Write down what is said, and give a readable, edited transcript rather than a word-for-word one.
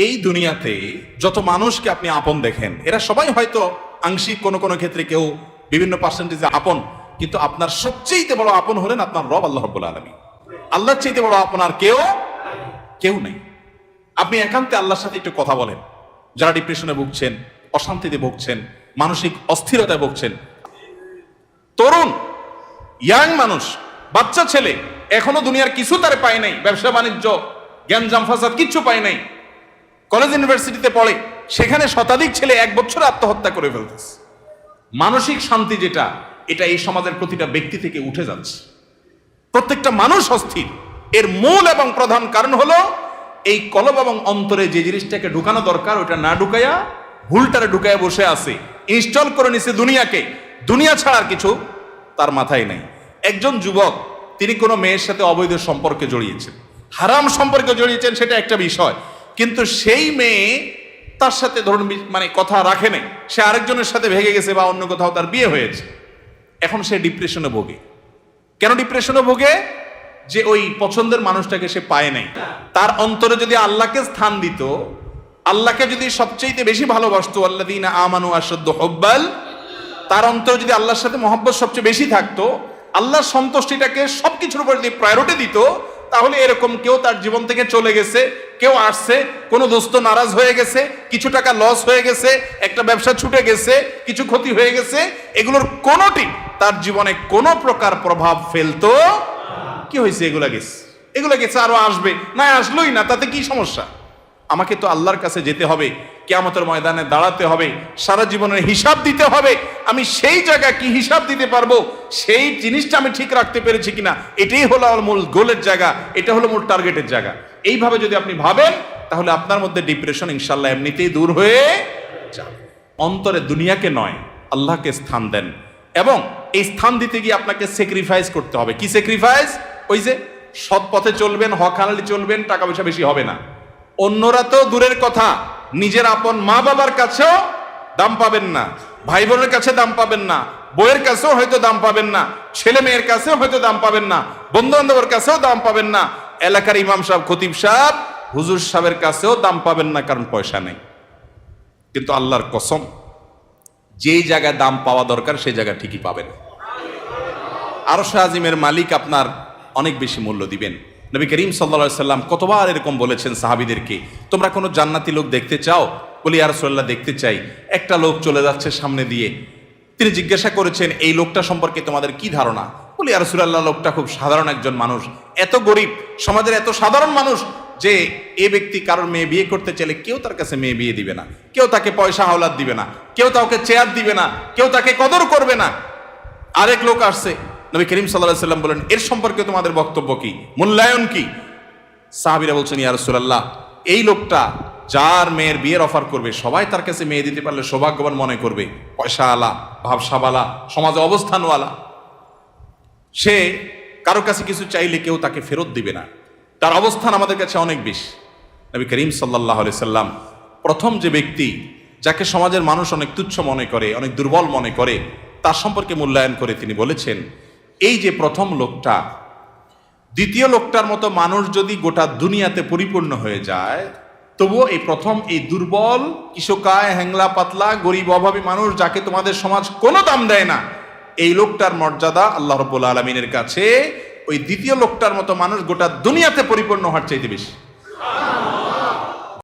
এই দুনিয়াতে যত মানুষকে আপনি আপন দেখেন, এরা সবাই হয়তো আংশিক কোনো কোনো ক্ষেত্রে কেউ বিভিন্ন পার্সেন্টেজে আপন, কিন্তু আপনার সবচেয়ে বড় আপন হলেন আপনার রব আল্লাহ রাব্বুল আলামিন। আল্লাহর চাইতে বড় আপন আর কেউ নেই। আপনি একান্তে আল্লাহর সাথে একটু কথা বলেন। যারা ডিপ্রেশনে ভুগছেন, অশান্তিতে ভুগছেন, মানসিক অস্থিরতায় ভুগছেন, তরুণ ইয়াং মানুষ, বাচ্চা ছেলে, এখনো দুনিয়ার কিছু তারে পায় নাই, ব্যবসা বাণিজ্য জ্ঞানজাম ফাসাদ কিচ্ছু পায় নাই, কলেজ ইউনিভার্সিটিতে পড়ে, সেখানে শতাধিক ছেলে 1 বছর আত্মহত্যা করে ফেলতেছে। মানসিক শান্তি যেটা, এটা এই সমাজের প্রতিটা ব্যক্তি থেকে উঠে যাচ্ছে। প্রত্যেকটা মানুষ অস্থির। এর মূল এবং প্রধান কারণ হলো এই কলব এবং অন্তরে যে জিনিসটাকে ঢুকানো দরকার ওটা না ঢুকাইয়া ভুলটারে ঢুকাইয়া বসে আছে, ইনস্টল করে নিছে দুনিয়াকে। দুনিয়া ছাড়ার কিছু তার মাথায় নাই। একজন যুবক, তিনি কোনো মেয়ের সাথে অবৈধ সম্পর্কে জড়িয়েছেন, হারাম সম্পর্কে জড়িয়েছেন, সেটা একটা বিষয়, কিন্তু সেই মেয়ে তার সাথে ধরুন মানে কথা রাখে নাই, সে আরেকজনের সাথে ভেগে গেছে বা অন্য কোথাও তার বিয়ে হয়েছে। এখন সে ডিপ্রেশনে ভোগে। কেন ডিপ্রেশনে ভোগে? যে ওই পছন্দের মানুষটাকে সে পায় নাই। তার অন্তরে যদি আল্লাহকে স্থান দিত, আল্লাহকে যদি সবচেয়ে বেশি ভালোবাসতো, আল্লাযীনা আমানু আশাদ্দু হুব্বাল, তার অন্তরে যদি আল্লাহর সাথে মহব্বত সবচেয়ে বেশি থাকতো, আল্লাহর সন্তুষ্টিটাকে সবকিছুর উপর যদি প্রায়োরিটি দিত, তাহলে এরকম কেউ তার জীবন থেকে চলে গেছে, কেউ আসছে, কোনো দোস্ত নারাজ হয়ে গেছে, কিছু টাকা লস হয়ে গেছে, একটা ব্যবসা ছুটে গেছে, কিছু ক্ষতি হয়ে গেছে, এগুলোর কোনোটি তার জীবনে কোনো প্রকার প্রভাব ফেলতো? কি হয়েছে? এগুলো গেছে, আরো আসবে, না আসলোই না, তাতে কি সমস্যা? আমাকে তো আল্লাহর কাছে যেতে হবে, কিয়ামতের ময়দানে দাঁড়াতে হবে, সারা জীবনের হিসাব দিতে হবে। আমি সেই জায়গায় কি হিসাব দিতে পারবো, সেই জিনিসটা আমি ঠিক রাখতে পেরেছি কিনা, এটাই হলো আমার মূল গোলের জায়গা, এটা হলো মূল টার্গেটের জায়গা। এইভাবে যদি আপনি ভাবেন, তাহলে আপনার মধ্যে ডিপ্রেশন ইনশাল্লাহ এমনিতেই দূর হয়ে যাবে। অন্তরে দুনিয়াকে নয়, আল্লাহকে স্থান দেন, এবং এই স্থান দিতে গিয়ে আপনাকে স্যাক্রিফাইস করতে হবে। কি স্যাক্রিফাইস? ওই যে সৎ পথে চলবেন, হক হালালি চলবেন, টাকা পয়সা বেশি হবে না। অন্যরা তো দূরের কথা, নিজের আপন মা বাবার কাছেও দাম পাবেন না, ভাই বোনের কাছে দাম পাবেন না, বইয়ের কাছেও হয়তো দাম পাবেন না, ছেলে মেয়ের কাছেও হয়তো দাম পাবেন না, বন্ধু বান্ধবের কাছেও দাম পাবেন না, এলাকার ইমাম সাহেব, খতিব সাহেব, হুজুর সাহেবের কাছেও দাম পাবেন না, কারণ পয়সা নেই। কিন্তু আল্লাহর কসম, যেই জায়গায় দাম পাওয়া দরকার সেই জায়গা ঠিকই পাবেন। আরশ আজিমের মালিক আপনার অনেক বেশি মূল্য দিবেন। নবী করিম সাল্লাল্লাহু আলাইহি সাল্লাম কতবার এরকম বলেছেন সাহাবীদেরকে, তোমরা কোনো জান্নাতি লোক দেখতে চাও? বলি ইয়া রাসূলুল্লাহ, দেখতে চাই। একটা লোক চলে যাচ্ছে সামনে দিয়ে, তিনি জিজ্ঞাসা করেছেন, এই লোকটা সম্পর্কে তোমাদের কি ধারণা? বলি ইয়া রাসূলুল্লাহ, লোকটা খুব সাধারণ একজন মানুষ, এত গরিব, সমাজের এত সাধারণ মানুষ যে এ ব্যক্তি কারোর মেয়ে বিয়ে করতে চাইলে কেউ তার কাছে মেয়ে বিয়ে দিবে না, কেউ তাকে পয়সা হাওলাত দিবে না, কেউ তাকে চেয়ার দিবে না, কেউ তাকে কদর করবে না। আরেক লোক আসছে, নবী করিম সাল্লাল্লাহু আলাইহি সাল্লাম বলেন, এর সম্পর্কে তোমাদের বক্তব্য কি, মূল্যায়ন কি? সাহাবীরা বলছেন, ইয়া রাসূলুল্লাহ, এই লোকটা যার মেয়ের বিয়ের অফার করবে, সবাই তার কাছে মেয়ে দিতে পারলে সৌভাগ্যবান মনে করবে, পয়সা আলা, ভাবসাবালা, সমাজে অবস্থানওয়ালা। সে কারো কাছে কিছু চাইলে কেউ তাকে ফেরত দিবে না, তার অবস্থান আমাদের কাছে অনেক বেশি। নবী করিম সাল্লাল্লাহু আলাইহি সাল্লাম প্রথম যে ব্যক্তি, যাকে সমাজের মানুষ অনেক তুচ্ছ মনে করে, অনেক দুর্বল মনে করে, তার সম্পর্কে মূল্যায়ন করে তিনি বলেছেন, এই যে প্রথম লোকটা, দ্বিতীয় লোকটার মতো মানুষ যদি গোটা দুনিয়াতে পরিপূর্ণ হয়ে যায়, তবুও এই প্রথম, এই দুর্বল, কিশোকায়, হ্যাংলা পাতলা, গরিব, অভাবী মানুষ, যাকে তোমাদের সমাজ কোনো দাম দেয় না, এই লোকটার মর্যাদা আল্লাহ রাব্বুল আলামিনের কাছে ওই দ্বিতীয় লোকটার মতো মানুষ গোটা দুনিয়াতে পরিপূর্ণ হওয়ার চাইতে বেশি।